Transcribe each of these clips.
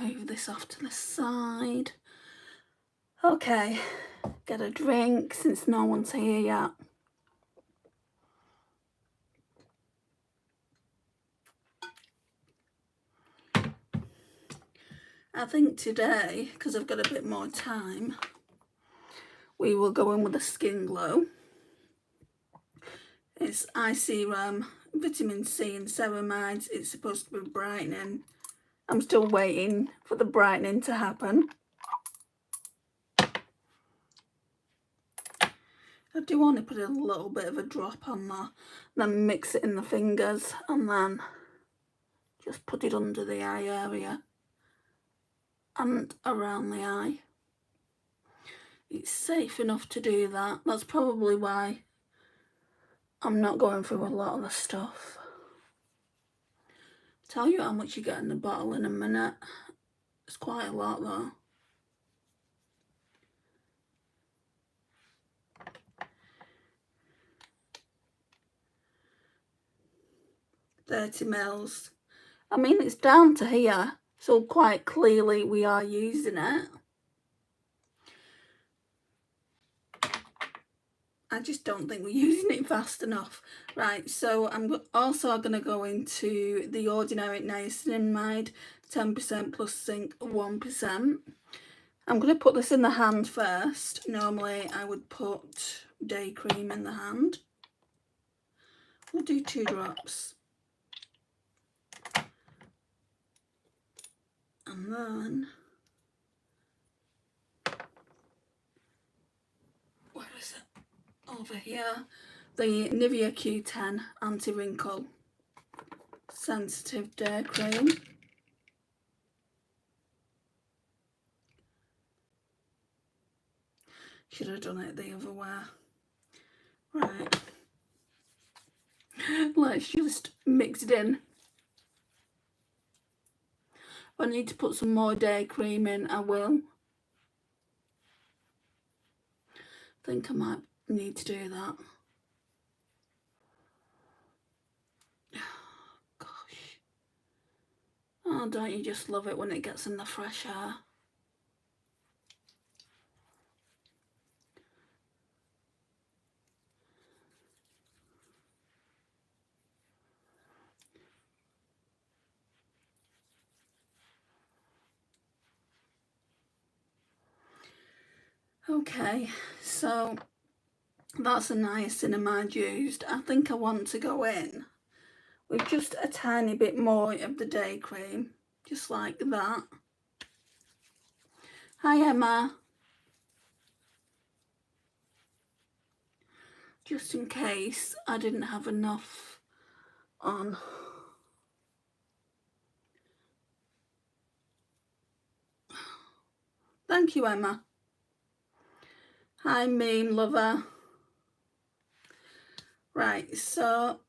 move this off to the side. Okay, get a drink since no one's here yet. I think today, because I've got a bit more time, we will go in with a Skin Glow. It's eye serum, vitamin C and ceramides. It's supposed to be brightening. I'm still waiting for the brightening to happen. I do want to put a little bit of a drop on there, then mix it in the fingers and then just put it under the eye area and around the eye. It's safe enough to do that. That's probably why I'm not going through a lot of the stuff. I'll tell you how much you get in the bottle in a minute. It's quite a lot though. £30ml. I mean, it's down to here, so quite clearly we are using it. I just don't think we're using it fast enough. Right, so I'm also going to go into the Ordinary Niacinamide 10% plus zinc 1%. I'm going to put this in the hand first. Normally I would put day cream in the hand. We'll do 2 drops. And then, where is it? Over here, the Nivea Q10 Anti-Wrinkle Sensitive Day Cream. Should have done it the other way. Right. Let's just mix it in. If I need to put some more day cream in, I will. I think I might need to do that. Gosh. Oh, don't you just love it when it gets in the fresh air? Okay, so that's a niacinamide used. I think I want to go in with just a tiny bit more of the day cream, just like that. Hi Emma. Just in case I didn't have enough on. Thank you, Emma. Hi, meme lover. Right, so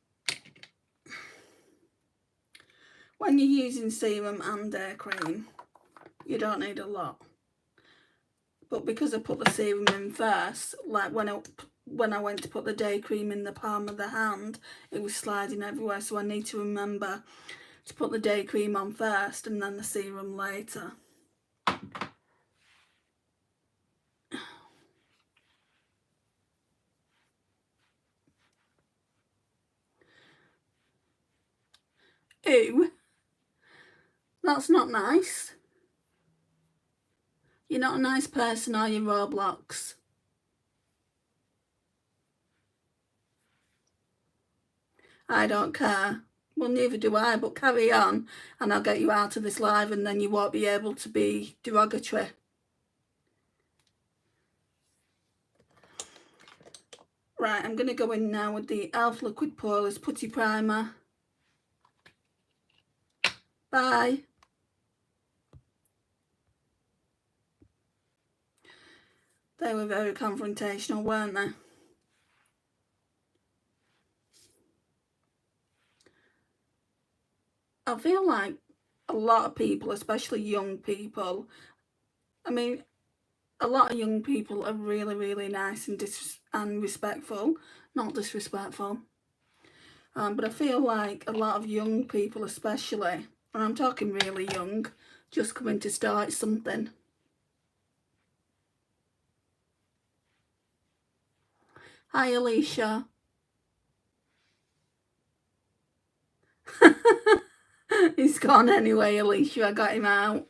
when you're using serum and day cream, you don't need a lot. But because I put the serum in first, like when I went to put the day cream in the palm of the hand, it was sliding everywhere. So I need to remember to put the day cream on first and then the serum later. Ew, that's not nice. You're not a nice person, are you, Roblox? I don't care. Well, neither do I, but carry on and I'll get you out of this live and then you won't be able to be derogatory. Right, I'm going to go in now with the e.l.f. Liquid Poreless Putty Primer. Bye. They were very confrontational, weren't they? I feel like a lot of people, especially young people, I mean, a lot of young people are really, really nice and respectful. Not disrespectful. But I feel like a lot of young people especially, and I'm talking really young, just coming to start something. Hi, Alicia. He's gone anyway, Alicia. I got him out.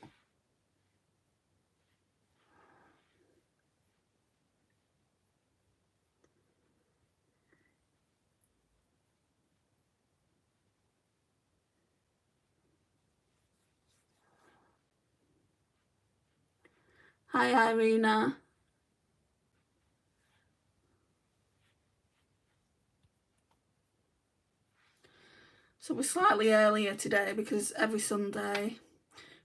Hi, Irina. So we're slightly earlier today because every Sunday,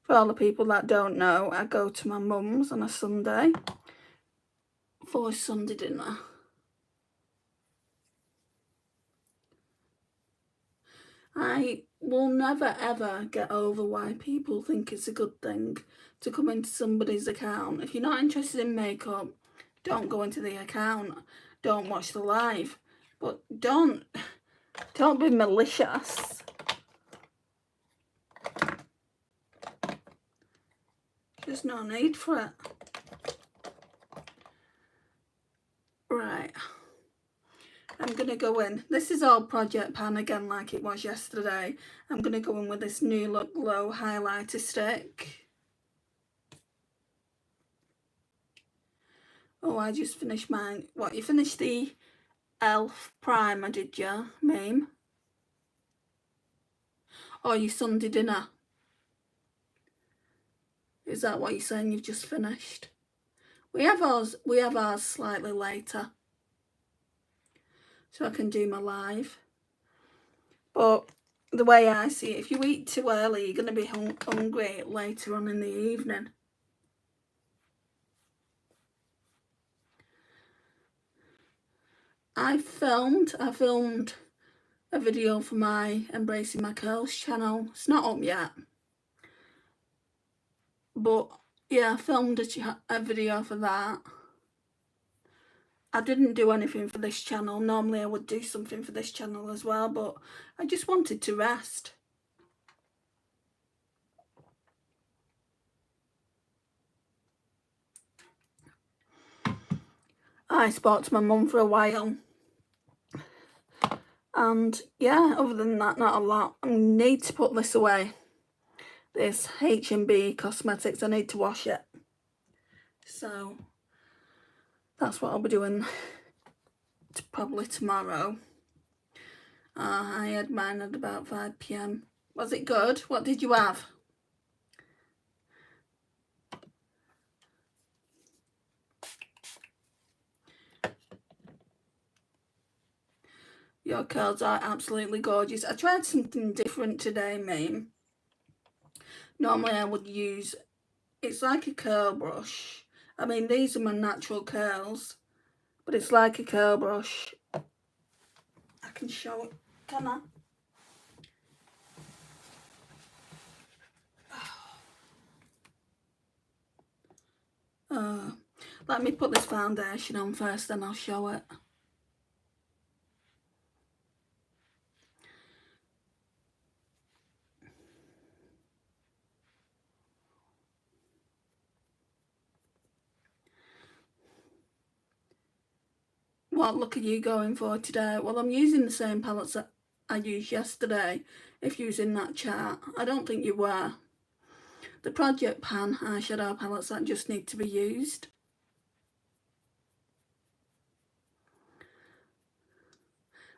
for all the people that don't know, I go to my mum's on a Sunday for Sunday dinner. I will never ever get over why people think it's a good thing to come into somebody's account. If you're not interested in makeup, don't go into the account. Don't watch the live. But don't be malicious. There's no need for it. Right. I'm going to go in. This is all Project Pan again like it was yesterday. I'm going to go in with this New Look Glow highlighter stick. Oh, I just finished mine. What, you finished the Elf primer, did you, Mame? Or your Sunday dinner? Is that what you're saying you've just finished? We have ours slightly later, so I can do my live. But the way I see it, if you eat too early, you're going to be hungry later on in the evening. I filmed a video for my Embracing My Curls channel. It's not up yet, but yeah, I filmed a video for that. I didn't do anything for this channel. Normally I would do something for this channel as well, but I just wanted to rest. I spoke to my mum for a while. And yeah, other than that, not a lot. I need to put this away. This H&B Cosmetics, I need to wash it. So that's what I'll be doing probably tomorrow. I had mine at about 5 PM. Was it good? What did you have? Your curls are absolutely gorgeous. I tried something different today, Mame. Normally I would use, it's like a curl brush. I mean, these are my natural curls, but it's like a curl brush. I can show it, can I? Let me put this foundation on first, then I'll show it. What look are you going for today? Well, I'm using the same palettes that I used yesterday, if you was in that chart. I don't think you were. The Project Pan eyeshadow palettes that just need to be used.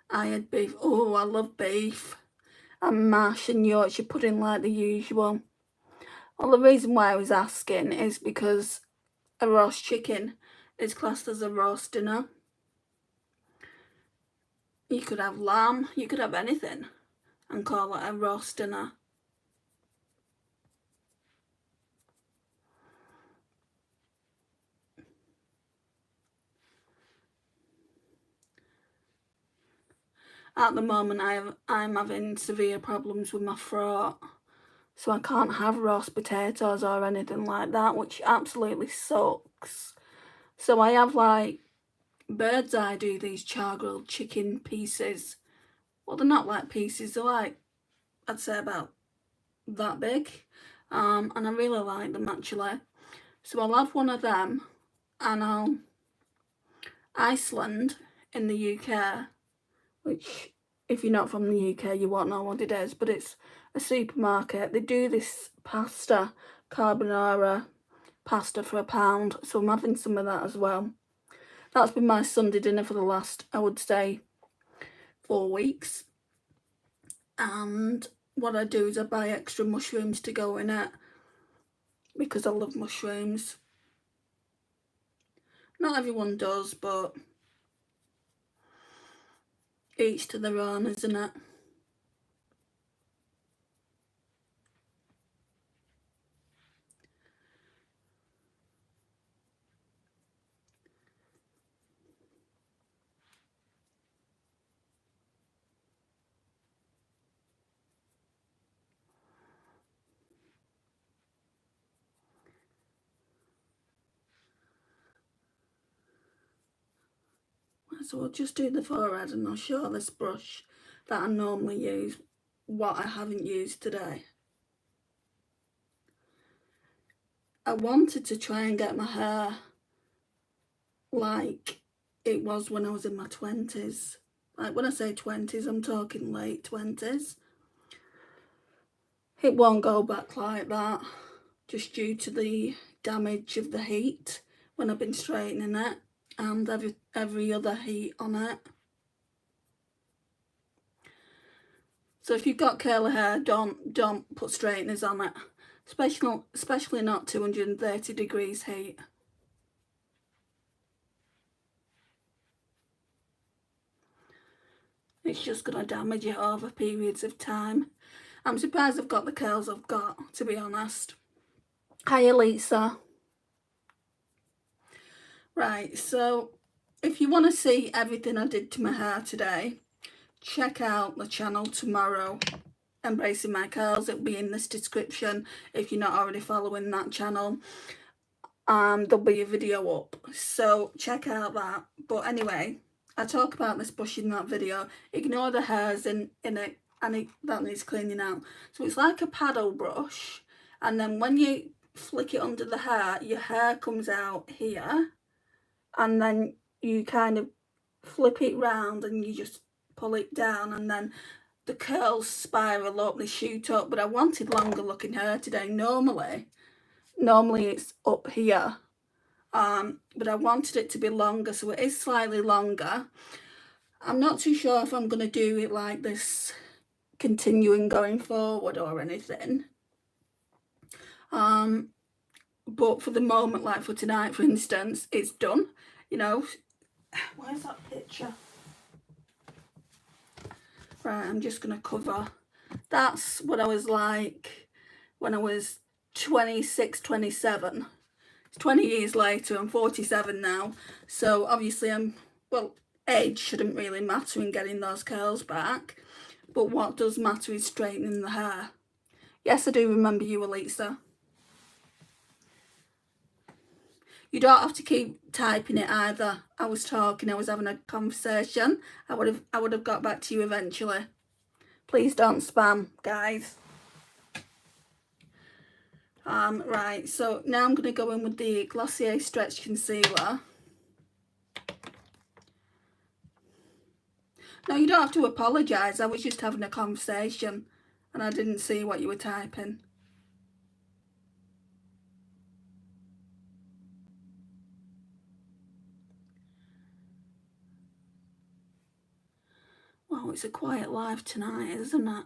I had beef. Oh, I love beef. And mash and Yorkshire pudding like the usual. Well, the reason why I was asking is because a roast chicken is classed as a roast dinner. You could have lamb, you could have anything and call it a roast dinner. At the moment, I'm having severe problems with my throat, so I can't have roast potatoes or anything like that, which absolutely sucks. So I have like bird's eye do these char grilled chicken pieces. Well, they're not like pieces, they're like, I'd say about that big. and I really like them actually. So I'll have one of them, and Iceland in the UK, which if you're not from the UK you won't know what it is, but it's a supermarket. They do this pasta, carbonara pasta for £1, so I'm having some of that as well. That's been my Sunday dinner for the last, I would say, 4 weeks. And what I do is I buy extra mushrooms to go in it, because I love mushrooms. Not everyone does, but each to their own, isn't it? So I'll just do the forehead, and I'll show this brush that I normally use what I haven't used today. I wanted to try and get my hair like it was when I was in my 20s. Like when I say 20s, I'm talking late 20s. It won't go back like that, just due to the damage of the heat when I've been straightening it, and every other heat on it. So if you've got curly hair, don't put straighteners on it, especially not 230 degrees heat. It's just going to damage it over periods of time. I'm surprised I've got the curls I've got, to be honest. Hiya, Lisa. Right, so if you want to see everything I did to my hair today, check out the channel tomorrow, Embracing My Curls. It'll be in this description if you're not already following that channel. There'll be a video up, so check out that. But anyway, I talk about this brush in that video. Ignore the hairs in it, and that needs cleaning out. So it's like a paddle brush, and then when you flick it under the hair, your hair comes out here, and then you kind of flip it round and you just pull it down, and then the curls spiral up, they shoot up. But I wanted longer looking hair today. Normally it's up here, but I wanted it to be longer, so it is slightly longer. I'm not too sure if I'm going to do it like this continuing going forward or anything, but for the moment, like for tonight for instance, it's done. You know, where's that picture? Right, I'm just going to cover. That's what I was like when I was 26, 27. It's 20 years later. I'm 47 now, so obviously age shouldn't really matter in getting those curls back, but what does matter is straightening the hair. Yes, I do remember you, Elisa. You don't have to keep typing it either. I was talking, I was having a conversation. I would have got back to you eventually. Please don't spam, guys. Right, so now I'm going to go in with the Glossier Stretch Concealer. No, you don't have to apologise. I was just having a conversation and I didn't see what you were typing. Wow, it's a quiet life tonight, isn't it?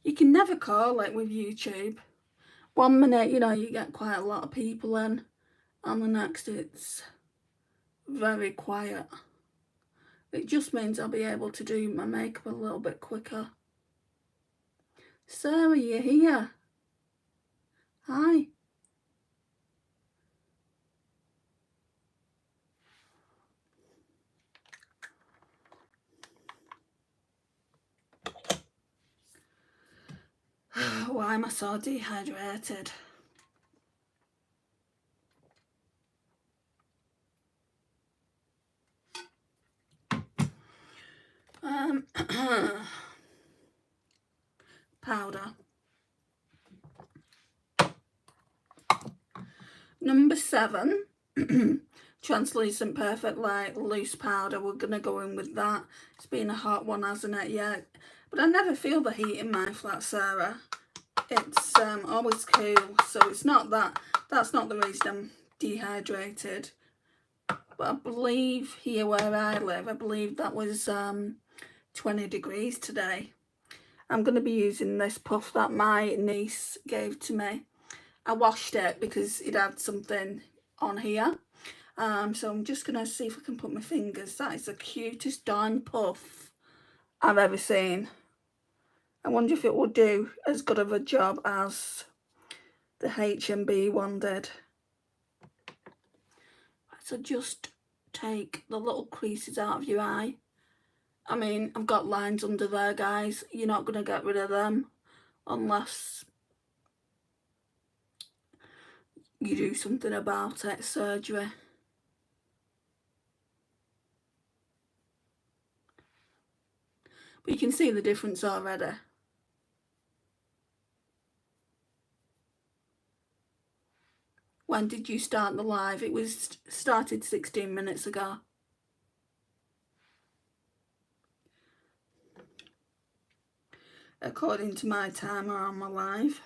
You can never call it with YouTube. 1 minute, you know, you get quite a lot of people in, and the next it's very quiet. It just means I'll be able to do my makeup a little bit quicker. Sarah, you're here. Hi. Why am I so dehydrated? powder. Number 7, translucent perfect light loose powder. We're going to go in with that. It's been a hot one, hasn't it? Yeah, but I never feel the heat in my flat, Sarah. It's always cool, so it's not that. That's not the reason I'm dehydrated. But I believe here where I live, I believe that was 20 degrees today. I'm going to be using this puff that my niece gave to me. I washed it because it had something on here. So I'm just going to see if I can put my fingers. That is the cutest darn puff I've ever seen. I wonder if it will do as good of a job as the H&B one did. So just take the little creases out of your eye. I mean, I've got lines under there, guys. You're not going to get rid of them unless you do something about it, surgery. But you can see the difference already. When did you start the live? It was started 16 minutes ago. According to my timer on my live.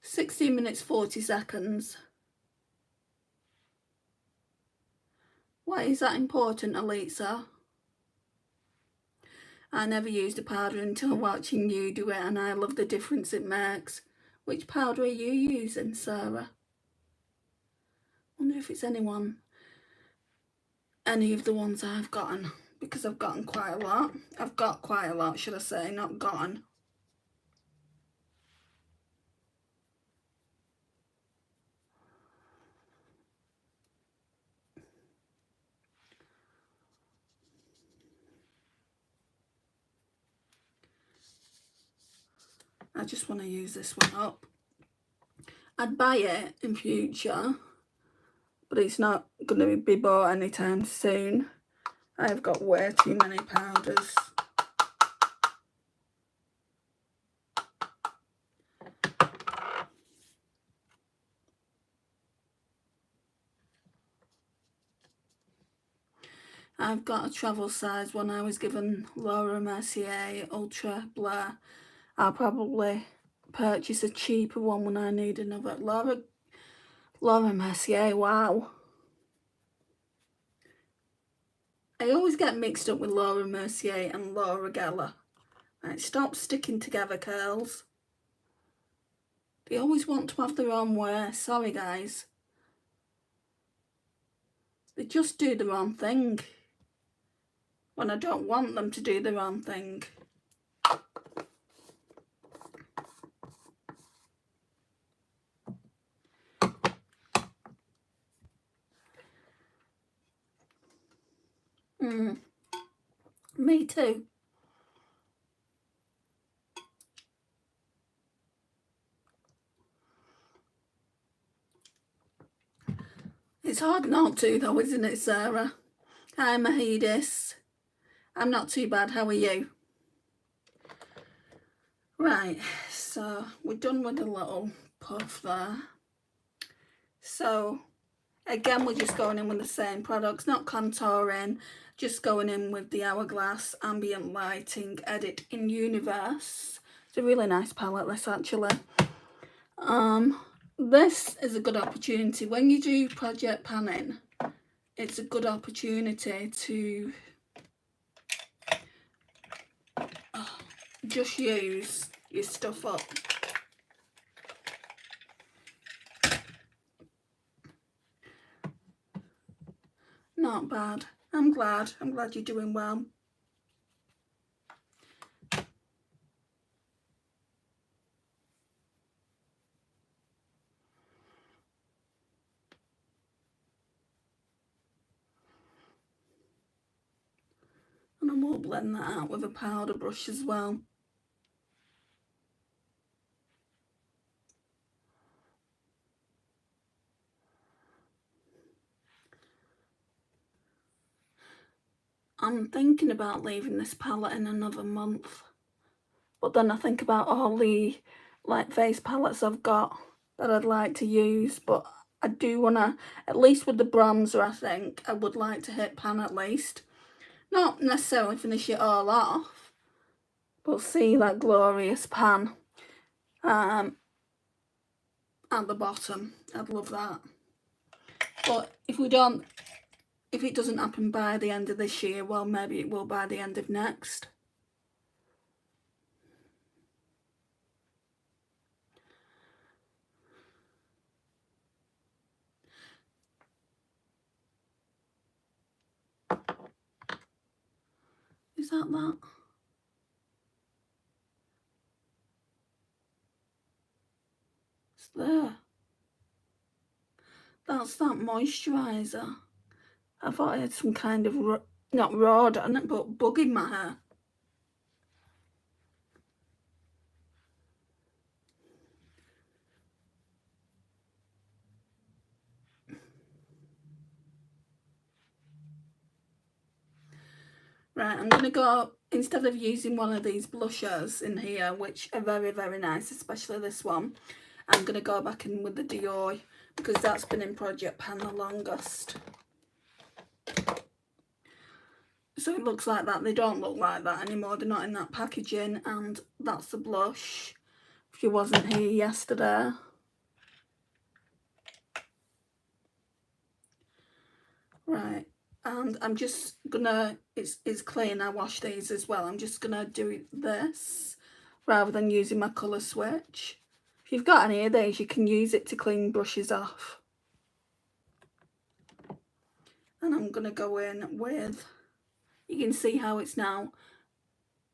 16 minutes 40 seconds. Why is that important, Elisa? I never used a powder until watching you do it, and I love the difference it makes. Which powder are you using, Sarah? Wonder if it's any of the ones I've gotten, because I've gotten quite a lot. I've got quite a lot, should I say, not gotten. I just want to use this one up. I'd buy it in future, but it's not going to be bought anytime soon. I've got way too many powders. I've got a travel size one. I was given Laura Mercier Ultra Blur. I'll probably purchase a cheaper one when I need another. Laura Mercier, wow. I always get mixed up with Laura Mercier and Laura Geller. Right, stop sticking together, curls. They always want to have their own way. Sorry, guys. They just do the wrong thing when I don't want them to do the wrong thing. Me too. It's hard not to though, isn't it, Sarah? Hi, Mahidis. I'm not too bad. How are you? Right, so we're done with the little puff there. So again, we're just going in with the same products, not contouring, just going in with the Hourglass Ambient Lighting Edit in Universe. It's a really nice palette, this actually. This is a good opportunity. When you do project panning, it's a good opportunity to just use your stuff up. Not bad. I'm glad you're doing well. And I will blend that out with a powder brush as well. I'm thinking about leaving this palette in another month, but then I think about all the like face palettes I've got that I'd like to use, but I do want to, at least with the bronzer, I think I would like to hit pan at least. Not necessarily finish it all off, but see that glorious pan at the bottom. I'd love that. But if it doesn't happen by the end of this year, well, maybe it will by the end of next. Is that? It's there. That's that moisturiser. I thought I had some kind of, not rod on it, but bug in my hair. Right, I'm going to go, instead of using one of these blushers in here, which are very, very nice, especially this one, I'm going to go back in with the Dior, because that's been in Project Pan the longest. So it looks like that. They don't look like that anymore. They're not in that packaging, and that's the blush, if you wasn't here yesterday. Right. And I'm just gonna, it's clean, I wash these as well. I'm just gonna do this rather than using my colour switch. If you've got any of these, you can use it to clean brushes off. And I'm gonna go in with, you can see how it's now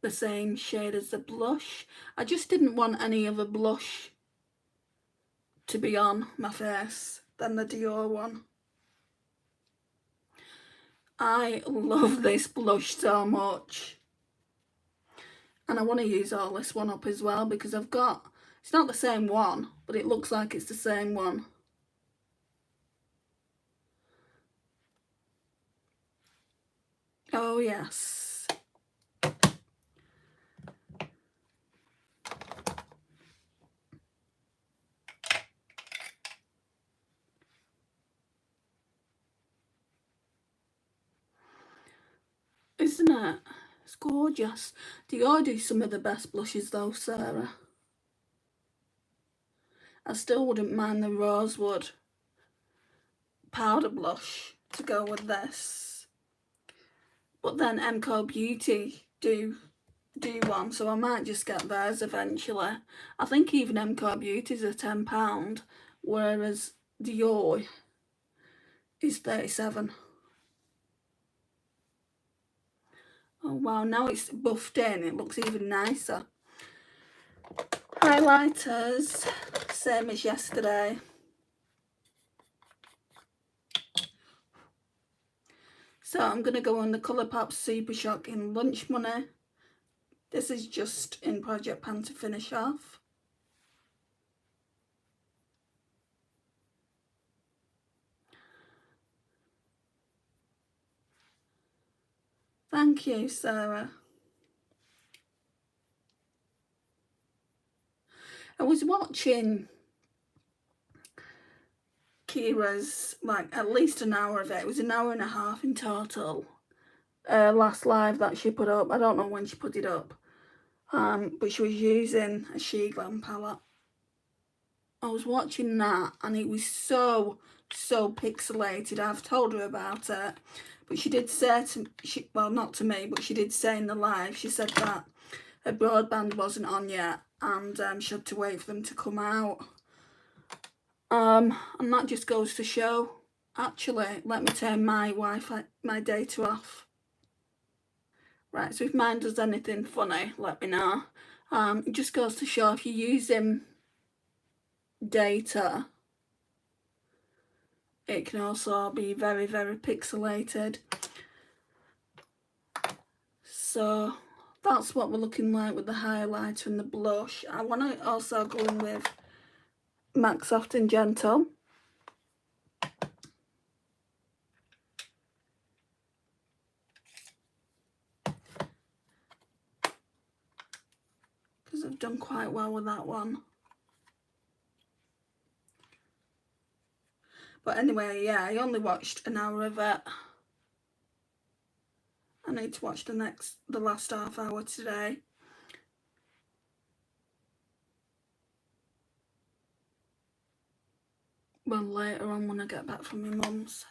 the same shade as the blush. I just didn't want any other blush to be on my face than the Dior one. I love this blush so much. And I want to use all this one up as well, because I've got, it's not the same one, but it looks like it's the same one. Oh yes. Isn't it? It's gorgeous. Dior do some of the best blushes though, Sarah. I still wouldn't mind the rosewood powder blush to go with this. But then MCO Beauty do one, so I might just get theirs eventually. I think even MCO Beauty's are £10, whereas Dior is 37. Oh wow, now it's buffed in, it looks even nicer. Highlighters, same as yesterday. So I'm going to go on the Colourpop Super Shock in Lunch Money. This is just in Project Pan to finish off. Thank you, Sarah. I was watching Kira's, like, at least an hour of it. It was an hour and a half in total. Last live that she put up. I don't know when she put it up. But she was using a She Glam palette. I was watching that and it was so pixelated. I've told her about it. But she did say to, well, not to me, but she did say in the live, she said that her broadband wasn't on yet and she had to wait for them to come out. And that just goes to show, actually, let me turn my Wi-Fi, my data off. Right, so if mine does anything funny, let me know. It just goes to show if you're using data, it can also be very pixelated. So that's what we're looking like with the highlighter and the blush. I want to also go in with MAC Soft and Gentle. I've done quite well with that one. But anyway, yeah, I only watched an hour of it. I need to watch the last half hour today. Well, later on when I get back from my mum's.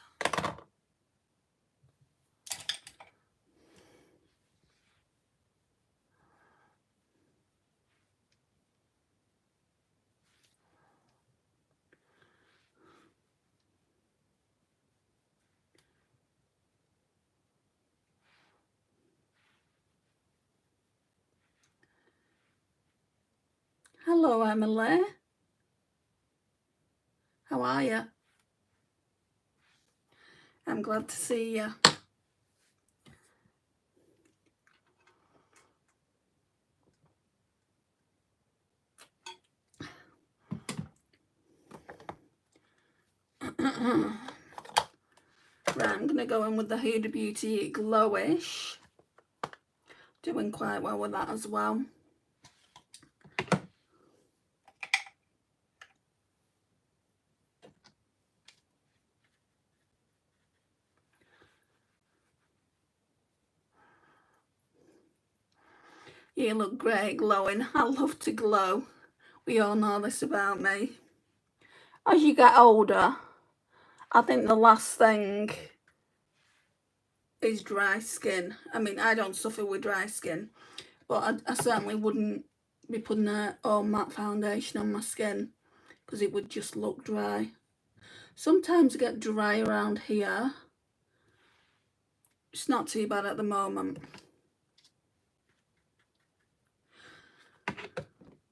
Hello, Emily. How are you? I'm glad to see you. Right, I'm going to go in with the Huda Beauty Glowish. Doing quite well with that as well. You look great glowing. I love to glow. We all know this about me. As you get older, I think the last thing is dry skin. I mean, I don't suffer with dry skin, but I certainly wouldn't be putting a all matte foundation on my skin because it would just look dry. Sometimes I get dry around here. It's not too bad at the moment.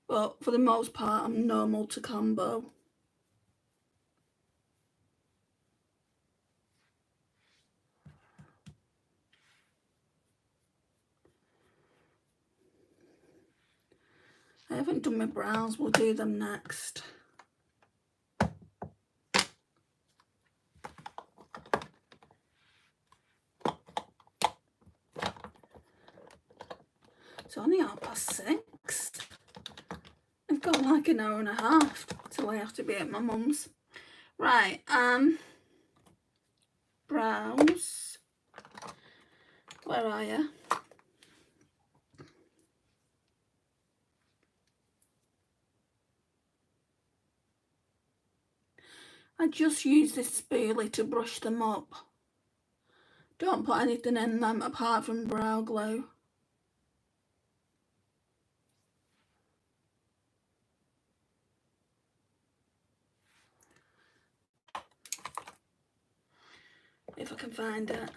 But for the most part, I'm normal to combo. I haven't done my brows, we'll do them next. It's only 6:30. I've got like an hour and a half till I have to be at my mum's. Right, brows. Where are you? I just use this spoolie to brush them up. Don't put anything in them apart from brow glue. If I can find it.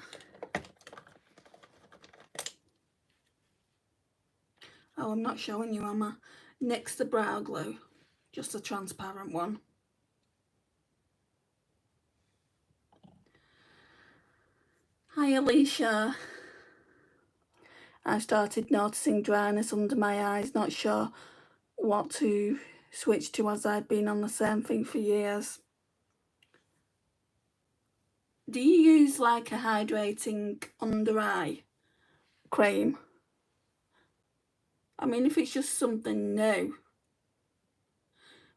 Oh, I'm not showing you, am I? NYX the brow glue, just a transparent one. Hi Alicia. I started noticing dryness under my eyes, not sure what to switch to as I'd been on the same thing for years. Do you use like a hydrating under eye cream? I mean, if it's just something new.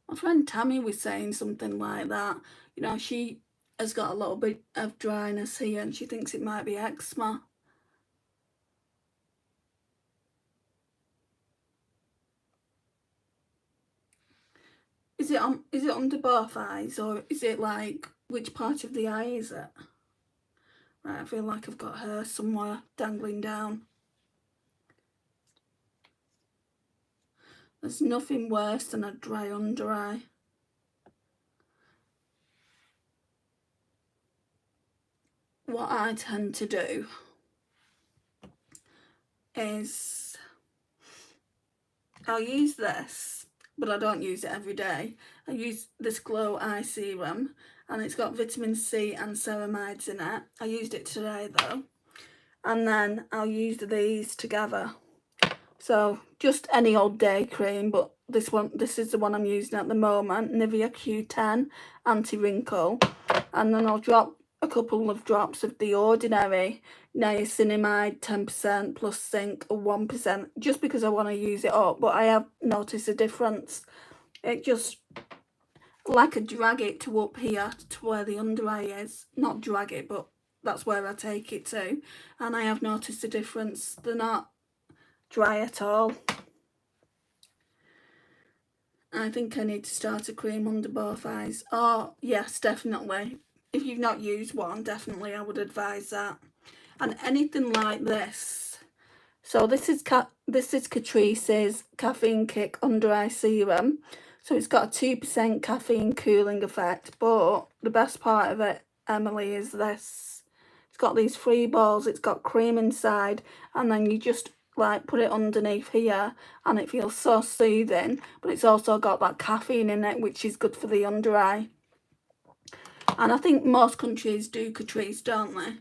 My friend Tammy was saying something like that. You know, she has got a little bit of dryness here and she thinks it might be eczema. Is it under both eyes, or is it like, which part of the eye is it? Right, I feel like I've got hair somewhere dangling down. There's nothing worse than a dry under eye. What I tend to do is I'll use this, but I don't use it every day. I use this Glow Eye Serum and it's got vitamin C and ceramides in it. I used it today though. And then I'll use these together. So just any old day cream, but this is the one I'm using at the moment, Nivea Q10 Anti-Wrinkle. And then I'll drop a couple of drops of the ordinary niacinamide 10% plus zinc 1%, just because I want to use it up, but I have noticed a difference. It just, like, I drag it to up here to where the under eye is. Not drag it, but that's where I take it to, and I have noticed a difference. They're not dry at all. I think I need to start a cream under both eyes. Oh yes, definitely. If you've not used one, definitely I would advise that. And anything like this. So this is Catrice's Caffeine Kick Under Eye Serum. So it's got a 2% caffeine cooling effect, but the best part of it, Emily, is this. It's got these 3 balls, it's got cream inside, and then you just like put it underneath here and it feels so soothing, but it's also got that caffeine in it, which is good for the under eye. And I think most countries do Catrice, don't they?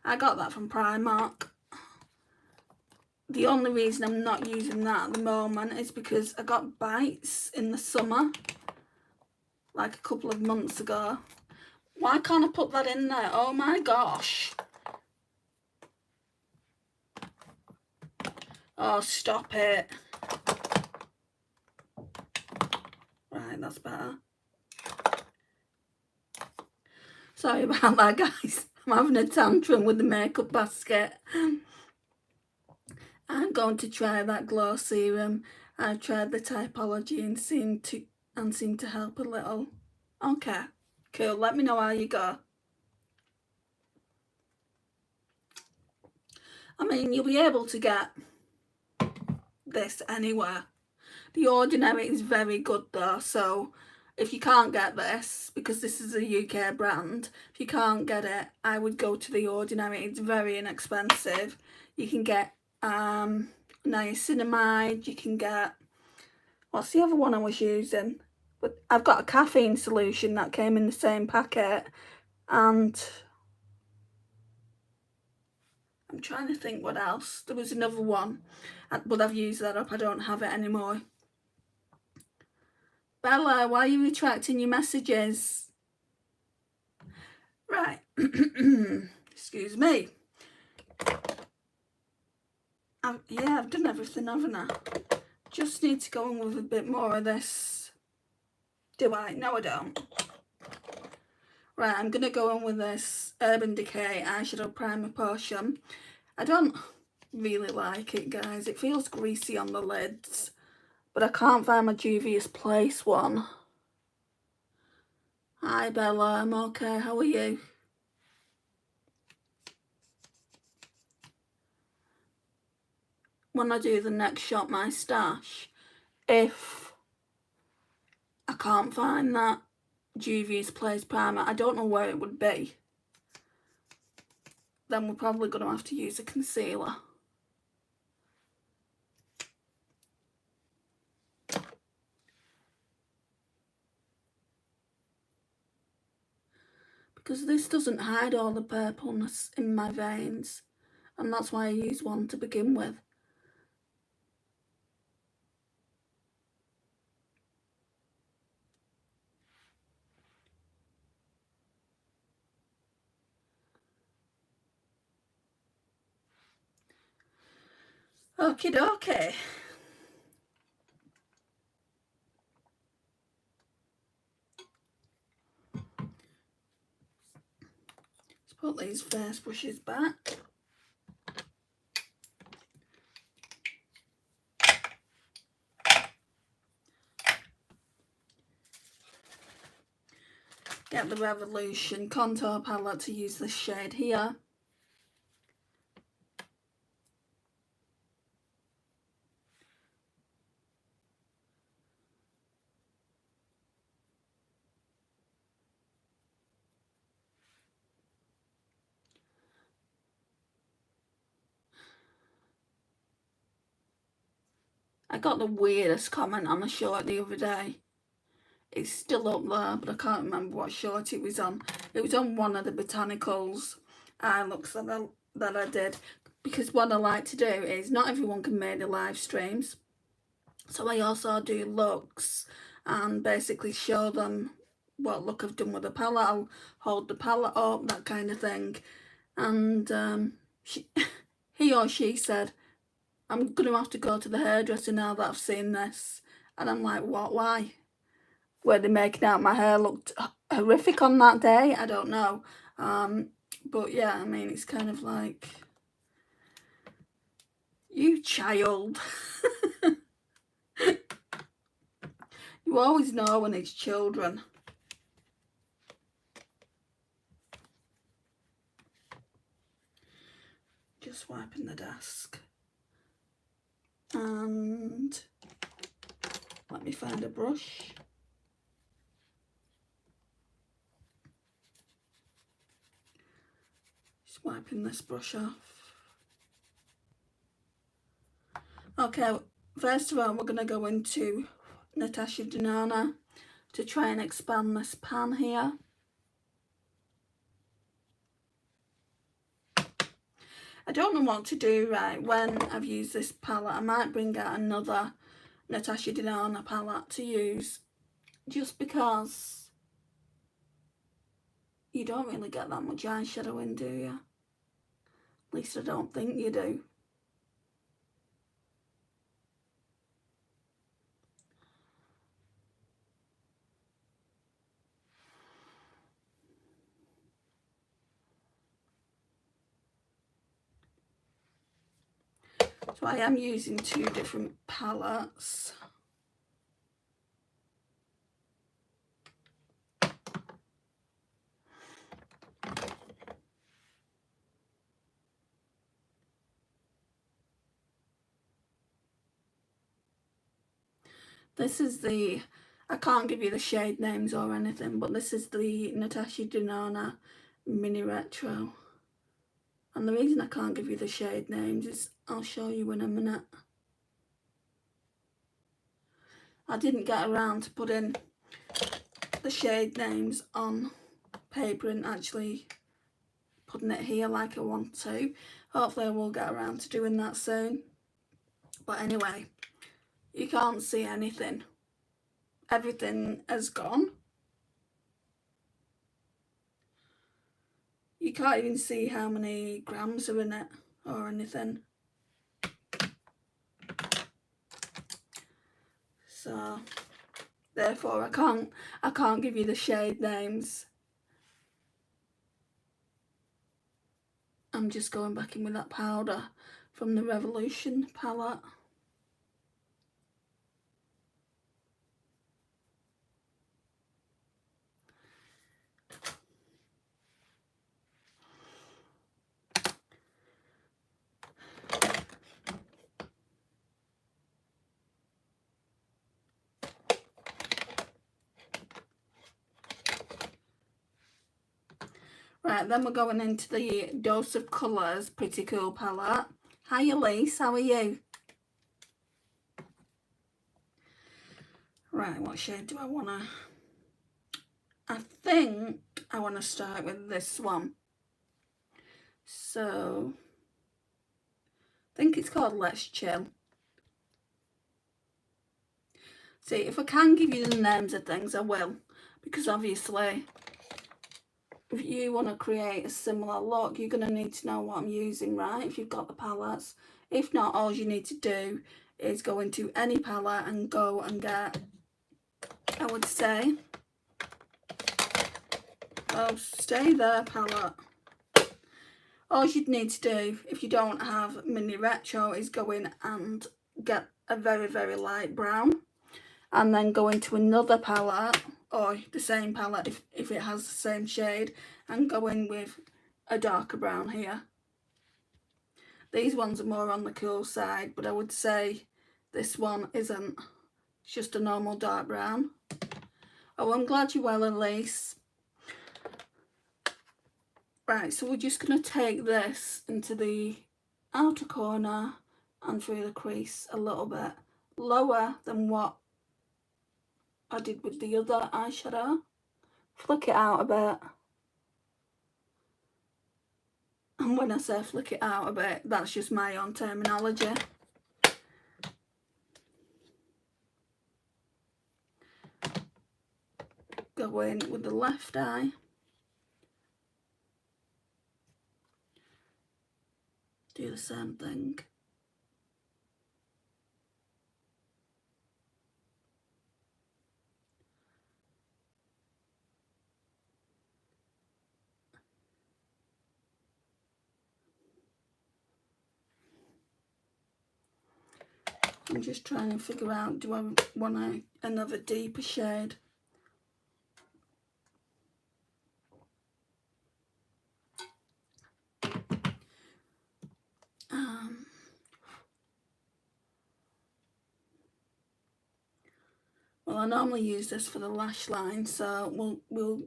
I got that from Primark. The only reason I'm not using that at the moment is because I got bites in the summer, like a couple of months ago. Why can't I put that in there? Oh my gosh. Oh, stop it. Right, that's better. Sorry about that, guys. I'm having a tantrum with the makeup basket. I'm going to try that glow serum. I've tried the Typology and seemed to help a little. Okay, cool. Let me know how you go. I mean, you'll be able to get this anywhere. The Ordinary is very good though, so if you can't get this, because this is a UK brand, if you can't get it, I would go to The Ordinary. It's very inexpensive. You can get niacinamide, you can get, what's the other one I was using? But I've got a caffeine solution that came in the same packet, and I'm trying to think what else. There was another one, but I've used that up. I don't have it anymore. Bella, why are you retracting your messages? Right. Excuse me. I've done everything, haven't I? Just need to go on with a bit more of this. Do I? No, I don't. Right, I'm going to go on with this Urban Decay Eyeshadow Primer Potion. I don't really like it, guys. It feels greasy on the lids. But I can't find my Juvia's Place one. Hi, Bella. I'm okay. How are you? When I do the next Shop My Stash, if I can't find that Juvia's Place primer, I don't know where it would be, then we're probably going to have to use a concealer. Because this doesn't hide all the purpleness in my veins, and that's why I use one to begin with. Okie dokie. Let's put these face brushes back. Get the Revolution contour palette to use this shade here. I got the weirdest comment on a short the other day. It's still up there, but I can't remember what short it was on. It was on one of the botanicals eye looks that I did. Because what I like to do is, not everyone can make the live streams. So I also do looks and basically show them what look I've done with the palette. I'll hold the palette up, that kind of thing. And he or she said, I'm going to have to go to the hairdresser now that I've seen this. And I'm like, what, why? Were they making out my hair looked horrific on that day? I don't know. But yeah, I mean, it's kind of like, you child. You always know when it's children. Just wiping the desk. And let me find a brush. Just wiping this brush off. Okay, first of all, we're going to go into Natasha Denona to try and expand this pan here. I don't know what to do right when I've used this palette. I might bring out another Natasha Denona palette to use, just because you don't really get that much eyeshadow in, do you? At least I don't think you do. So I am using two different palettes. This is the, I can't give you the shade names or anything, but this is the Natasha Denona Mini Retro. And the reason I can't give you the shade names is I'll show you in a minute. I didn't get around to putting the shade names on paper and actually putting it here like I want to. Hopefully I will get around to doing that soon. But anyway, you can't see anything. Everything has gone. You can't even see how many grams are in it or anything. So therefore I can't give you the shade names. I'm just going back in with that powder from the Revolution palette. Right, then we're going into the Dose of Colours Pretty Cool palette. Hi Elise, how are you? Right, what shade do I want to... I think I want to start with this one. So, I think it's called Let's Chill. See, if I can give you the names of things, I will. Because obviously, if you want to create a similar look, you're going to need to know what I'm using, right? If you've got the palettes. If not, all you need to do is go into any palette and go and get, I would say, oh, stay there palette. All you'd need to do, if you don't have Mini Retro, is go in and get a very, very light brown. And then go into another palette, or the same palette if it has the same shade, and go in with a darker brown here. These ones are more on the cool side, but I would say this one isn't. It's just a normal dark brown. Oh, I'm glad you're well, Elise. Right, so we're just going to take this into the outer corner and through the crease a little bit lower than what I did with the other eyeshadow. Flick it out a bit. And when I say flick it out a bit, that's just my own terminology. Go go in with the left eye. Do the same thing. I'm just trying to figure out, do I want another deeper shade? Well, I normally use this for the lash line, so we'll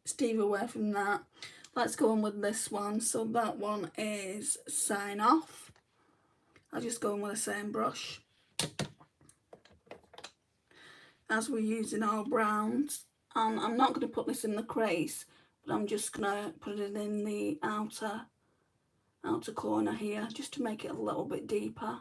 steer away from that. Let's go on with this one. So that one is Sign Off. I'll just go in with the same brush. As we're using our browns, and I'm not going to put this in the crease, but I'm just going to put it in the outer corner here, just to make it a little bit deeper.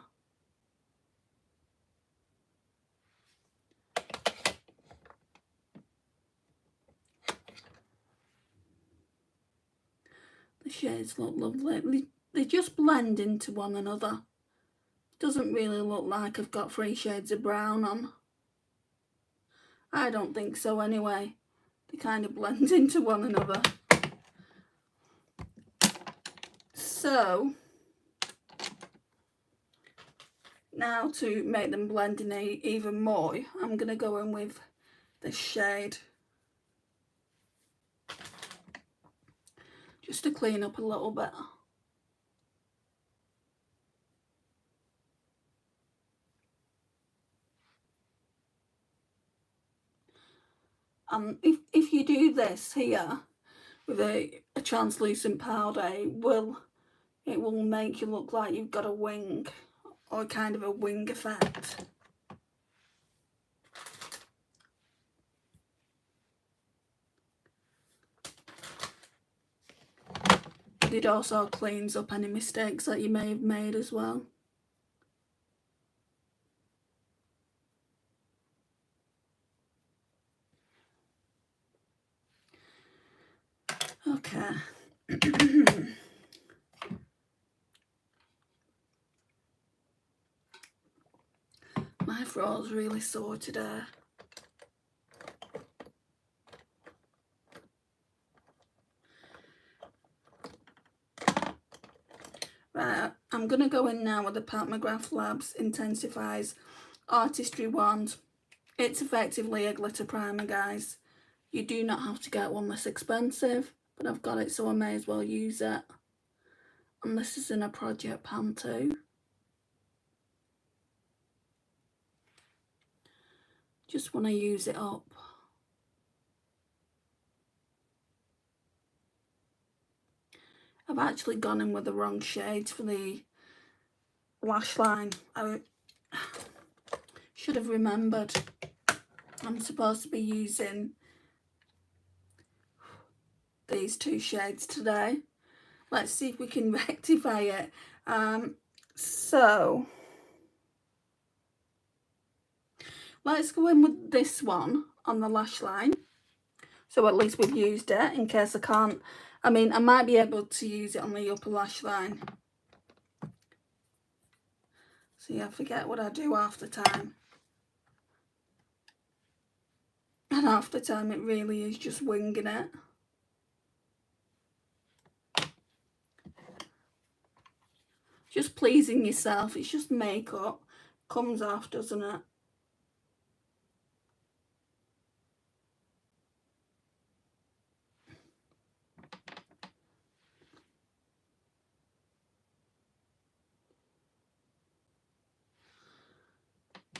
The shades look lovely. They just blend into one another. Doesn't really look like I've got 3 shades of brown on. I don't think so anyway. They kind of blend into one another. So now to make them blend in even more, I'm going to go in with this shade, just to clean up a little bit. If you do this here with a translucent powder, it will make you look like you've got a wing, or kind of a wing effect. It also cleans up any mistakes that you may have made as well. Okay. My throat's really sore today. Right, I'm going to go in now with the Pat McGrath Labs Intensifies Artistry Wand. It's effectively a glitter primer, guys. You do not have to get one that's expensive, but I've got it, so I may as well use it. And this is in a project pan too. Just want to use it up. I've actually gone in with the wrong shades for the lash line. I should have remembered. I'm supposed to be using these 2 shades today. Let's see if we can rectify it. So let's go in with this one on the lash line. So at least we've used it, in case I can't. I mean, I might be able to use it on the upper lash line. See, I forget what I do half the time. And half the time it really is just winging it. Just pleasing yourself. It's just makeup. Comes off, doesn't it?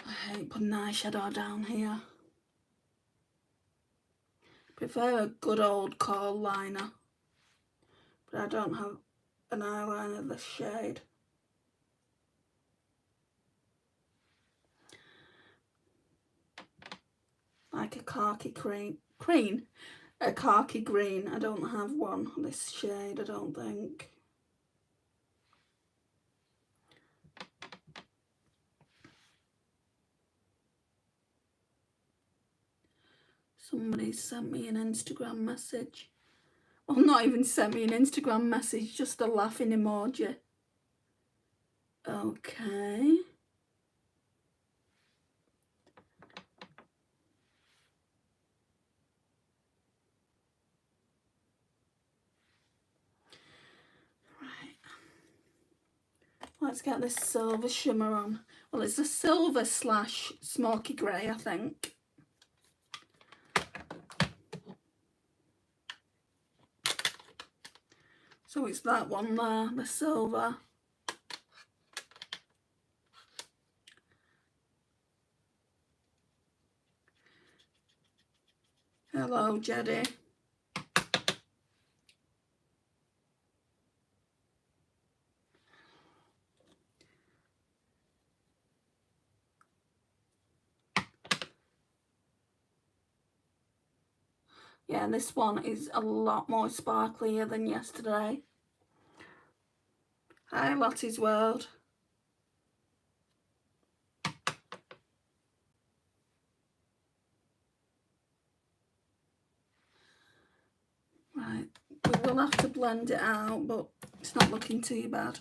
I hate putting eyeshadow down here. Prefer a good old kohl liner, but I don't have an eyeliner this shade. Like a khaki green. A khaki green. I don't have one this shade, I don't think. Somebody sent me an Instagram message. Well, not even sent me an Instagram message, just a laughing emoji. Okay. Right. Let's get this silver shimmer on. Well, it's a silver / smoky grey, I think. So it's that one there, the silver. Hello, Jeddy. Yeah, this one is a lot more sparklier than yesterday. Hi, Lottie's World. Right, we will have to blend it out, but it's not looking too bad.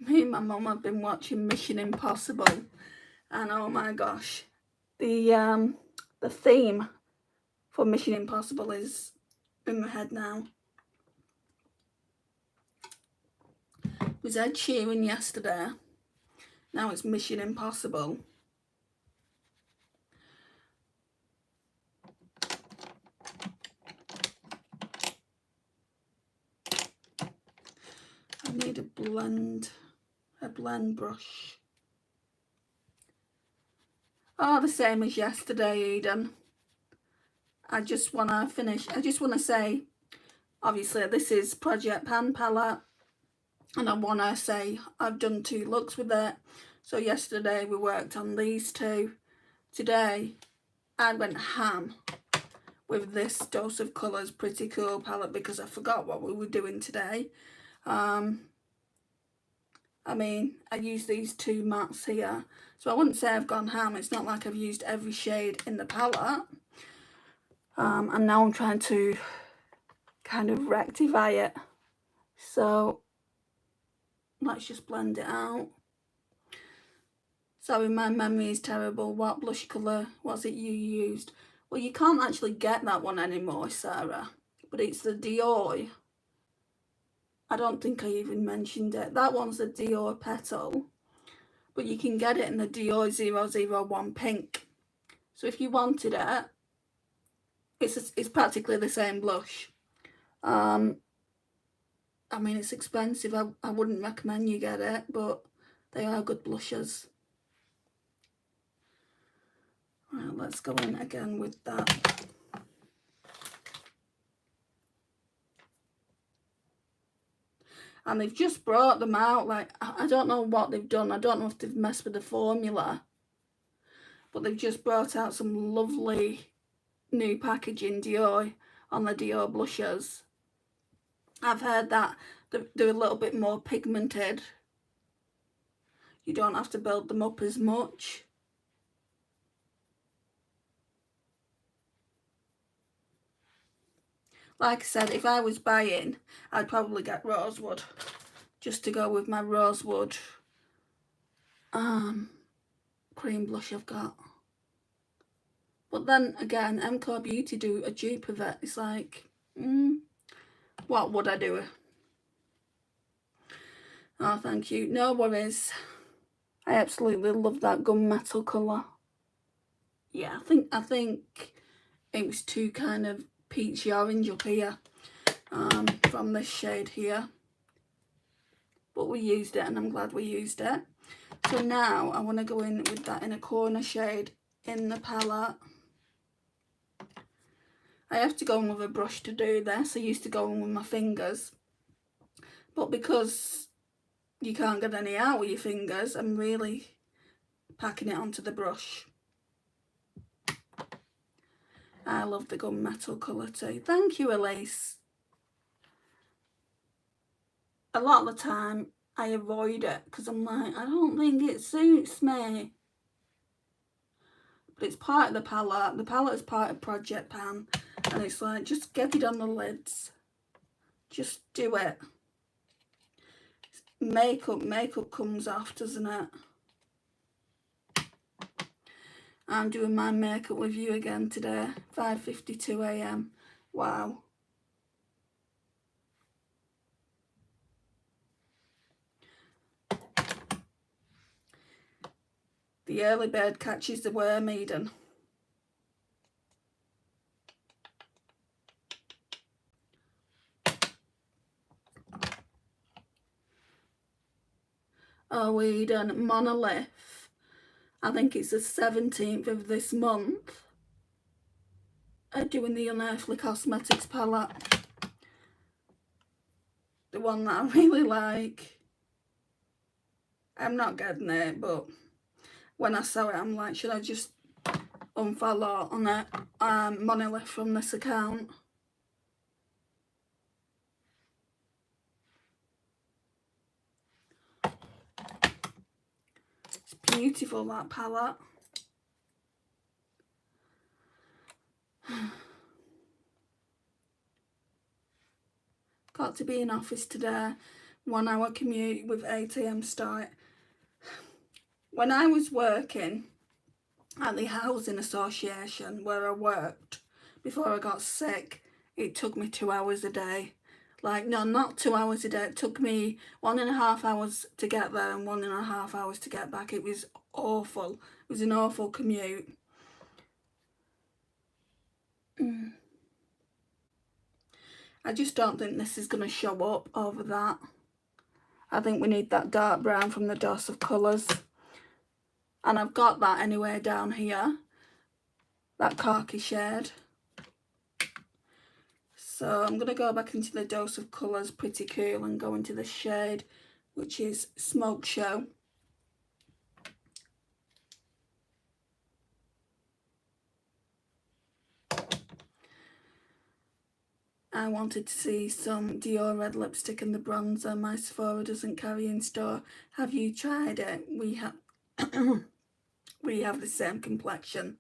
Me and my mum have been watching Mission Impossible, and oh my gosh, the theme for Mission Impossible is in my head now. It was Ed Sheeran yesterday, now it's Mission Impossible. I need a blend brush. Oh, the same as yesterday, Eden. I just want to say, obviously this is Projectpan palette, and I want to say I've done 2 looks with it. So yesterday we worked on these 2. Today I went ham with this Dose of Colours Pretty Cool palette because I forgot what we were doing today. I mean, I used these 2 mattes here, so I wouldn't say I've gone ham. It's not like I've used every shade in the palette. And now I'm trying to kind of rectify it. So let's just blend it out. Sorry, my memory is terrible. What blush colour was it you used? Well, you can't actually get that one anymore, Sarah, but it's the Dior. I don't think I even mentioned it. That one's the Dior Petal, but you can get it in the Dior 001 pink. So if you wanted it, it's practically the same blush. I mean, it's expensive. I wouldn't recommend you get it, but they are good blushes. Right, let's go in again with that. And they've just brought them out, like, I don't know what they've done. I don't know if they've messed with the formula, but they've just brought out some lovely new packaging Dior on the Dior blushes. I've heard that they're a little bit more pigmented. You don't have to build them up as much. Like I said, if I was buying, I'd probably get Rosewood, just to go with my Rosewood cream blush I've got. But then again, MCO Beauty do a dupe of it. It's like, what would I do? Oh, thank you. No worries. I absolutely love that gunmetal colour. Yeah, I think it was too kind of peachy orange up here from this shade here. But we used it, and I'm glad we used it. So now I want to go in with that inner corner shade in the palette. I have to go in with a brush to do this. I used to go in with my fingers, but because you can't get any out with your fingers, I'm really packing it onto the brush. I love the gunmetal colour too. Thank you, Elise. A lot of the time I avoid it because I'm like, I don't think it suits me. But it's part of the palette. The palette is part of Project Pan. And it's like, just get it on the lids. Just do it. Makeup comes off, doesn't it? I'm doing my makeup with you again today. 5:52 AM. Wow. The early bird catches the worm, Eden. Oh, Eden, Monolith. I think it's the 17th of this month. Doing the Unearthly Cosmetics palette. The one that I really like. I'm not getting it, but when I saw it, I'm like, should I just unfollow on it? Monolith from this account. It's beautiful, that palette. Got to be in office today. 1 hour commute with 8 AM start. When I was working at the housing association where I worked before I got sick, it took me 2 hours a day. Like, no, not 2 hours a day. It took me 1.5 hours to get there and 1.5 hours to get back. It was awful. It was an awful commute. I just don't think this is going to show up over that. I think we need that dark brown from the Dose of Colours. And I've got that anyway down here. That khaki shade. So I'm going to go back into the Dose of Colours Pretty Cool and go into the shade, which is Smoke Show. I wanted to see some Dior red lipstick in the bronzer my Sephora doesn't carry in store. Have you tried it? We have we have the same complexion.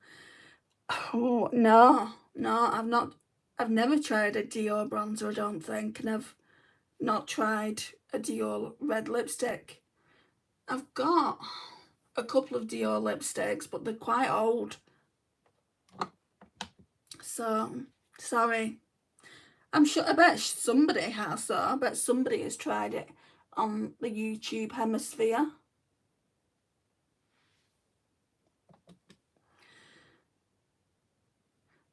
Oh, no, I've not. I've never tried a Dior bronzer, I don't think, and I've not tried a Dior red lipstick. I've got a couple of Dior lipsticks, but they're quite old. So, sorry. I'm sure, I bet somebody has though. I bet somebody has tried it on the YouTube hemisphere.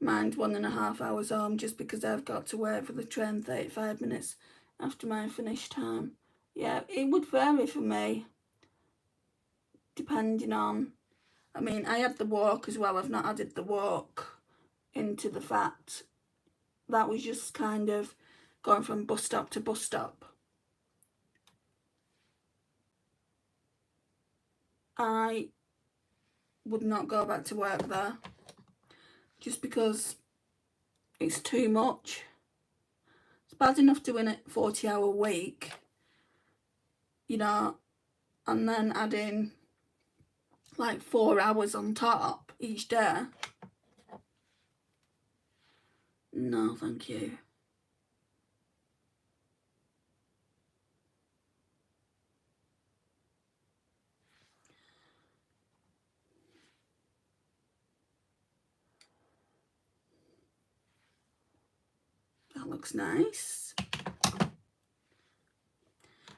Mind 1.5 hours home just because I've got to wait for the train 35 minutes after my finish time. Yeah, it would vary for me, depending on, I mean, I had the walk as well. I've not added the walk into the fact that was just kind of going from bus stop to bus stop. I would not go back to work there just because it's too much. It's bad enough doing a 40-hour week, you know, and then adding like 4 hours on top each day. No, thank you. That looks nice.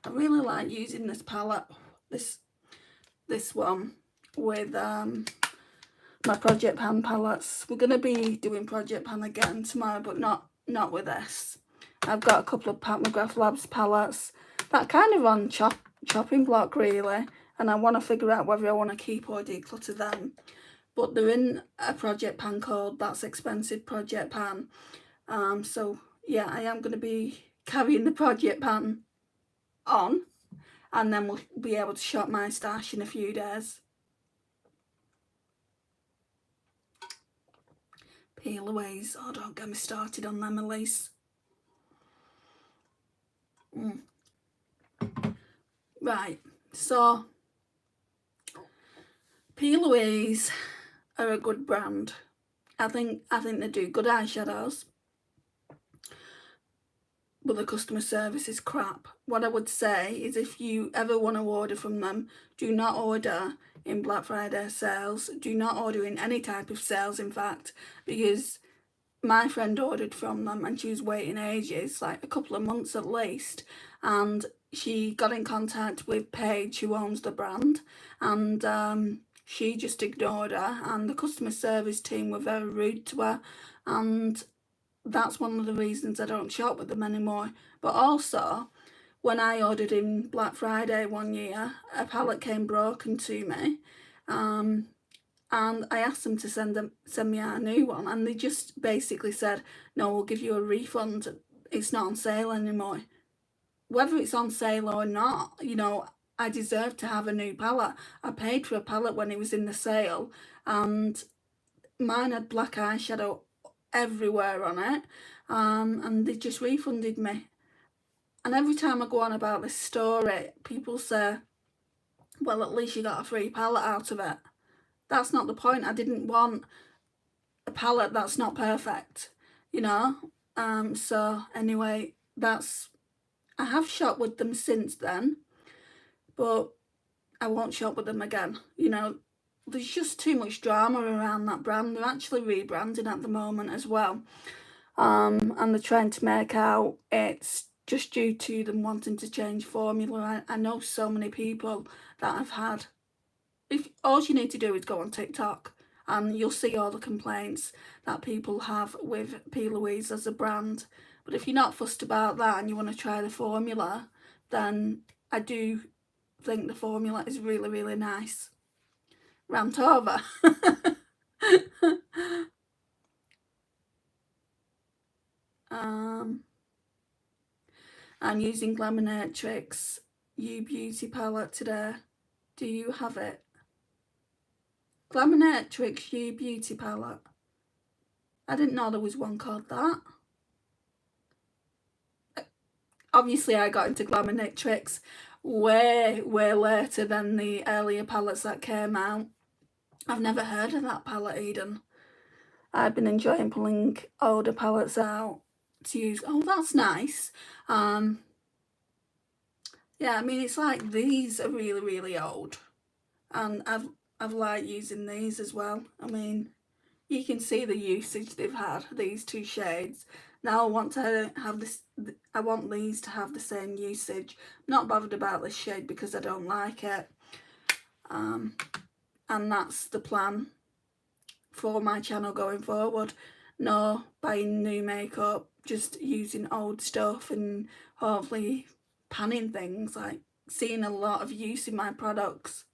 I really like using this palette, this one, with my Project Pan palettes. We're going to be doing Project Pan again tomorrow, but not with this. I've got a couple of Pat McGrath Labs palettes that are kind of on chopping block really, and I want to figure out whether I want to keep or declutter them. But they're in a Project Pan called That's Expensive Project Pan. So yeah, I am going to be carrying the Project Pan on, and then we'll be able to shop my stash in a few days. peel aways. Oh, don't get me started on them, Elise. Right, so peel aways are a good brand. I think they do good eyeshadows, but the customer service is crap. What I would say is, if you ever want to order from them, do not order in Black Friday sales. Do not order in any type of sales, in fact, because my friend ordered from them and she was waiting ages, like a couple of months at least, and she got in contact with Paige, who owns the brand, and she just ignored her, and the customer service team were very rude to her, and that's one of the reasons I don't shop with them anymore. But also, when I ordered in Black Friday one year, a palette came broken to me, and I asked them to send me a new one, and they just basically said, no, we'll give you a refund, it's not on sale anymore. Whether it's on sale or not, you know, I deserve to have a new palette. I paid for a palette when it was in the sale, and mine had black eyeshadow everywhere on it, and they just refunded me. And every time I go on about this story, people say, well, at least you got a free palette out of it. That's not the point. I didn't want a palette that's not perfect, you know. So anyway, I have shopped with them since then, but I won't shop with them again. You know, there's just too much drama around that brand. They're actually rebranding at the moment as well, and they're trying to make out it's just due to them wanting to change formula. I know so many people that have had. If all you need to do is go on TikTok, and you'll see all the complaints that people have with P. Louise as a brand. But if you're not fussed about that and you want to try the formula, then I do think the formula is really, really nice. Rant over. I'm using Glaminatrix U Beauty palette today. Do you have it? Glaminatrix U Beauty palette. I didn't know there was one called that. Obviously, I got into Glaminatrix way later than the earlier palettes that came out. I've never heard of that palette, Eden. I've been enjoying pulling older palettes out to use. Oh, that's nice. Yeah, I mean, it's like these are really, really old, and I've liked using these as well. I mean, you can see the usage they've had, these two shades. Now I want to have this, I want these to have the same usage. I'm not bothered about this shade because I don't like it. And that's the plan for my channel going forward. No buying new makeup, just using old stuff and hopefully panning things, like seeing a lot of use in my products.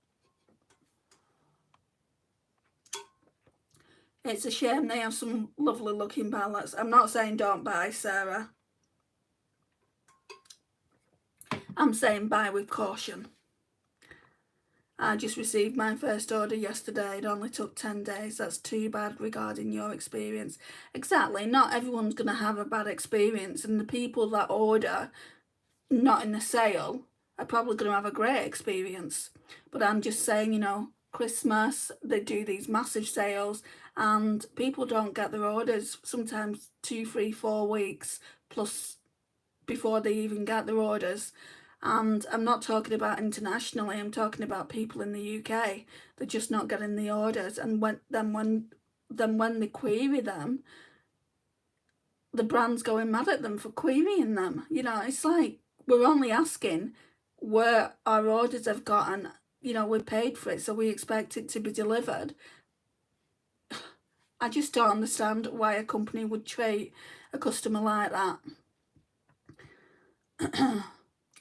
It's a shame they have some lovely looking palettes. I'm not saying don't buy, Sarah. I'm saying buy with caution. I just received my first order yesterday. It only took 10 days. That's too bad regarding your experience. Exactly. Not everyone's going to have a bad experience. And the people that order not in the sale are probably going to have a great experience. But I'm just saying, you know, Christmas, they do these massive sales and people don't get their orders sometimes 2, 3, 4 weeks plus before they even get their orders. And I'm not talking about internationally, I'm talking about people in the UK. They're just not getting the orders, and when they query them, the brand's going mad at them for querying them. You know, it's like, we're only asking where our orders have gotten. You know, we paid for it, so we expect it to be delivered. I just don't understand why a company would treat a customer like that.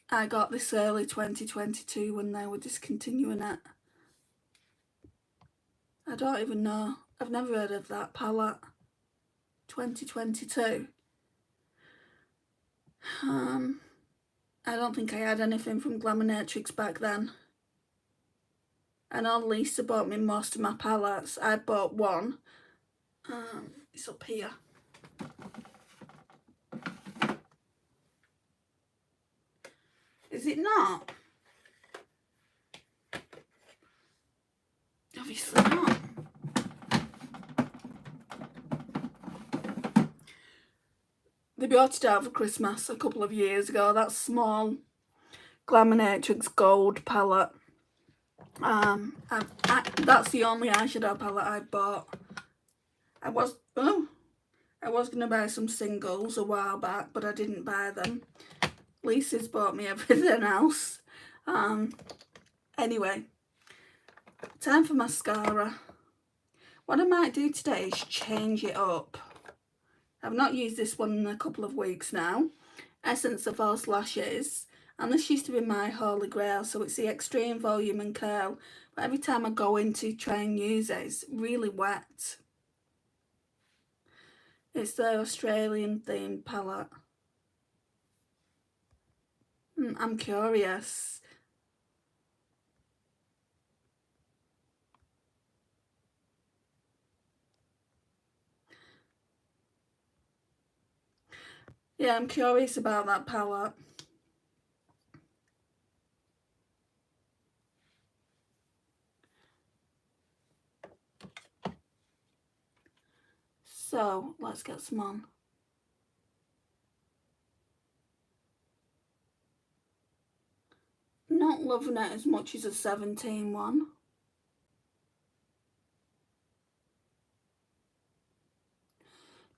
I got this early 2022 when they were discontinuing it. I don't even know. I've never heard of that palette. 2022. I don't think I had anything from Glaminatrix back then. I know Lisa bought me most of my palettes. I bought one. It's up here. Is it not? Obviously not. They brought it out for Christmas a couple of years ago. That small Glaminatrix Gold palette. That's the only eyeshadow palette I bought. I was going to buy some singles a while back, but I didn't buy them. Lisa's bought me everything else. Anyway, time for mascara. What I might do today is change it up. I've not used this one in a couple of weeks now. Essence of False Lashes. And this used to be my holy grail, so it's the Extreme Volume and Curl. But every time I go in to try and use it, it's really wet. It's the Australian themed palette. I'm curious. Yeah, I'm curious about that palette. So, let's get some on. Not loving it as much as a 17 one.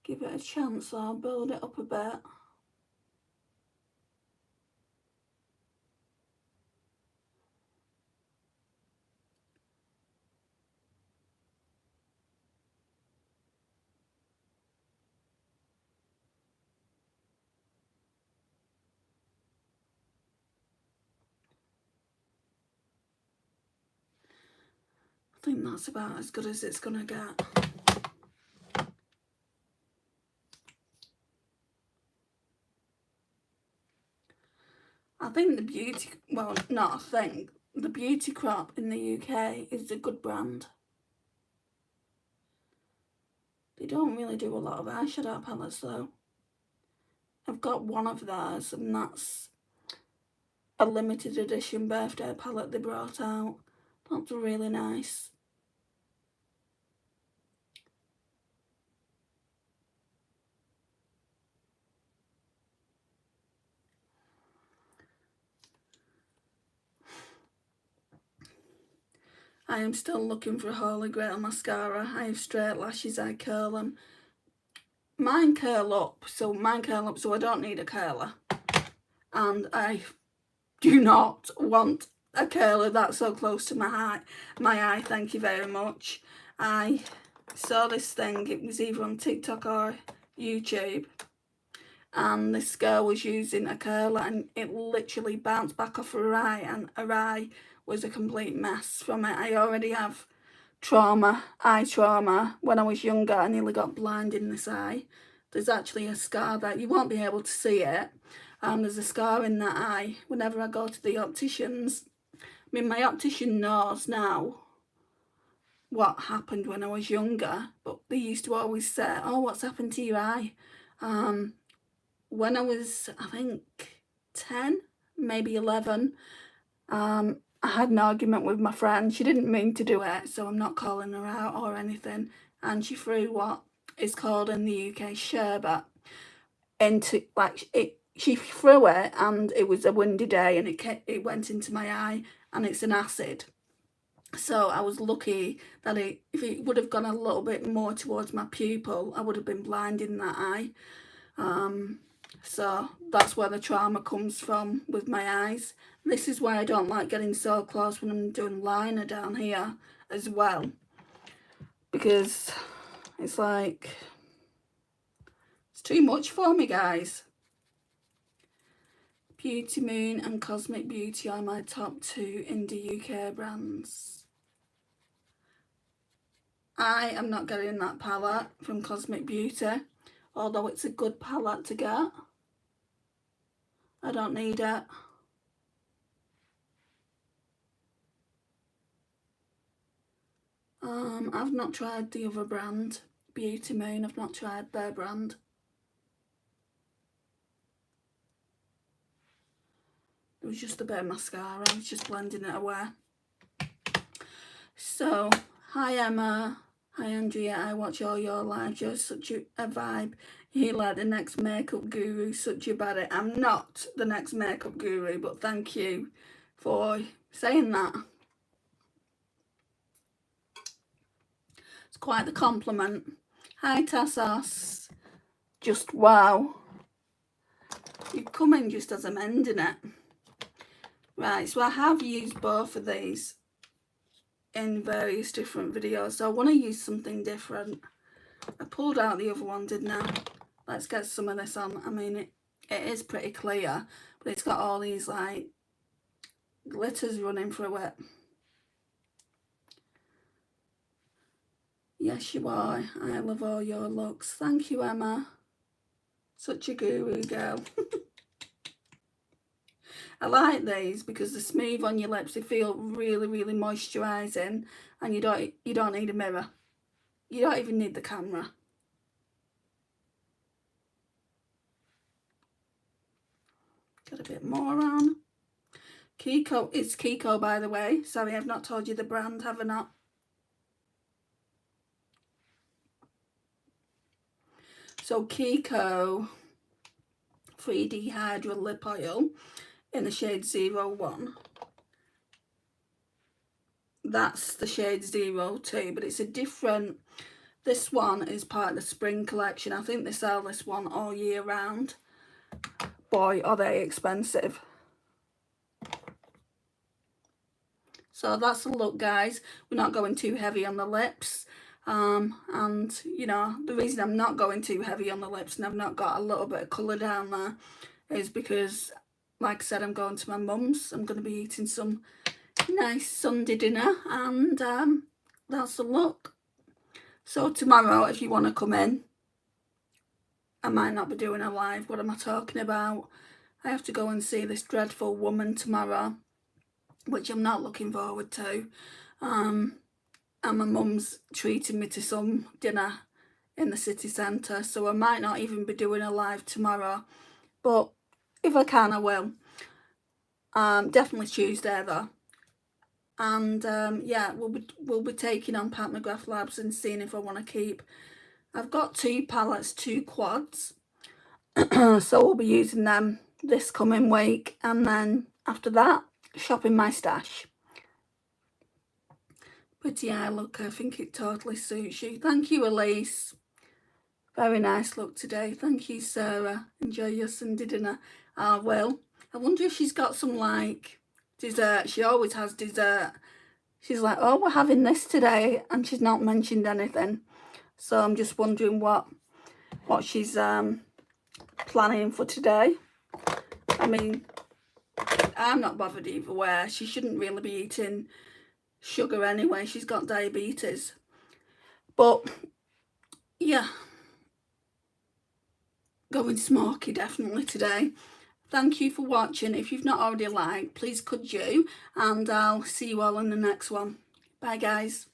Give it a chance, I'll build it up a bit. I think that's about as good as it's gonna get. I think the Beauty, well, not I think, the Beauty Crop in the UK is a good brand. They don't really do a lot of eyeshadow palettes though. I've got one of theirs, and that's a limited edition birthday palette they brought out. That's really nice. I am still looking for a Holy Grail mascara. I have straight lashes, I curl them. Mine curl up, so I don't need a curler. And I do not want a curler that's so close to my eye, thank you very much. I saw this thing, it was either on TikTok or YouTube, and this girl was using a curler and it literally bounced back off her eye, and her eye was a complete mess from it. I already have eye trauma. When I was younger, I nearly got blind in this eye. There's actually a scar that you won't be able to see it. There's a scar in that eye whenever I go to the opticians. I mean, my optician knows now what happened when I was younger, but they used to always say, oh, what's happened to your eye? When I was, I think, 10, maybe 11, I had an argument with my friend. She didn't mean to do it, so I'm not calling her out or anything. And she threw what is called in the UK sherbet into, like, she threw it, and it was a windy day, and it went into my eye, and it's an acid. So I was lucky that if it would have gone a little bit more towards my pupil, I would have been blind in that eye. So that's where the trauma comes from with my eyes. This is why I don't like getting so close when I'm doing liner down here as well, because it's like, it's too much for me, guys. Beauty Moon and Cosmic Beauty are my top 2 indie UK brands. I am not getting that palette from Cosmic Beauty, although it's a good palette to get. I don't need it. I've not tried the other brand, Beauty Moon. I've not tried their brand. It was just a bit of mascara. I was just blending it away. So, hi Emma. Hi Andrea. I watch all your lives. You're such a vibe. You're like the next makeup guru. Such a baddie. I'm not the next makeup guru, but thank you for saying that. It's quite the compliment. Hi Tassos. Just wow. You've come in just as I'm ending it. Right, so I have used both of these in various different videos, so I want to use something different. I pulled out the other one, didn't I? Let's get some of this on. I mean, it is pretty clear, but it's got all these like glitters running through it. Yes, you are. I love all your looks. Thank you, Emma. Such a guru girl. I like these because they're smooth on your lips. They feel really, really moisturising, and you don't need a mirror. You don't even need the camera. Got a bit more on. Kiko, it's Kiko, by the way. Sorry, I've not told you the brand, have I not? So Kiko 3D Hydra Lip Oil in the shade 01. That's the shade 02, but it's a different. This one is part of the spring collection. I think they sell this one all year round. Boy, are they expensive. So that's the look, guys. We're not going too heavy on the lips. And, you know, the reason I'm not going too heavy on the lips and I've not got a little bit of colour down there is because, like I said, I'm going to my mum's. I'm going to be eating some nice Sunday dinner, and that's the look. So tomorrow, if you want to come in, I might not be doing a live. What am I talking about? I have to go and see this dreadful woman tomorrow, which I'm not looking forward to. And my mum's treating me to some dinner in the city centre, so I might not even be doing a live tomorrow. But if I can, I will. Definitely Tuesday though. And yeah, we'll be taking on Pat McGrath Labs and seeing if I want to keep. I've got 2 palettes, 2 quads, so we'll be using them this coming week, and then after that, shopping my stash. Pretty eye look, I think it totally suits you. Thank you, Elise. Very nice look today. Thank you, Sarah. Enjoy your Sunday dinner. I will. I wonder if she's got some like dessert. She always has dessert. She's like, oh, we're having this today, and she's not mentioned anything. So I'm just wondering what she's planning for today. I mean, I'm not bothered either way. She shouldn't really be eating sugar anyway. She's got diabetes. But yeah, going smoky definitely today. Thank you for watching. If you've not already liked, please could you, and I'll see you all in the next one. Bye guys.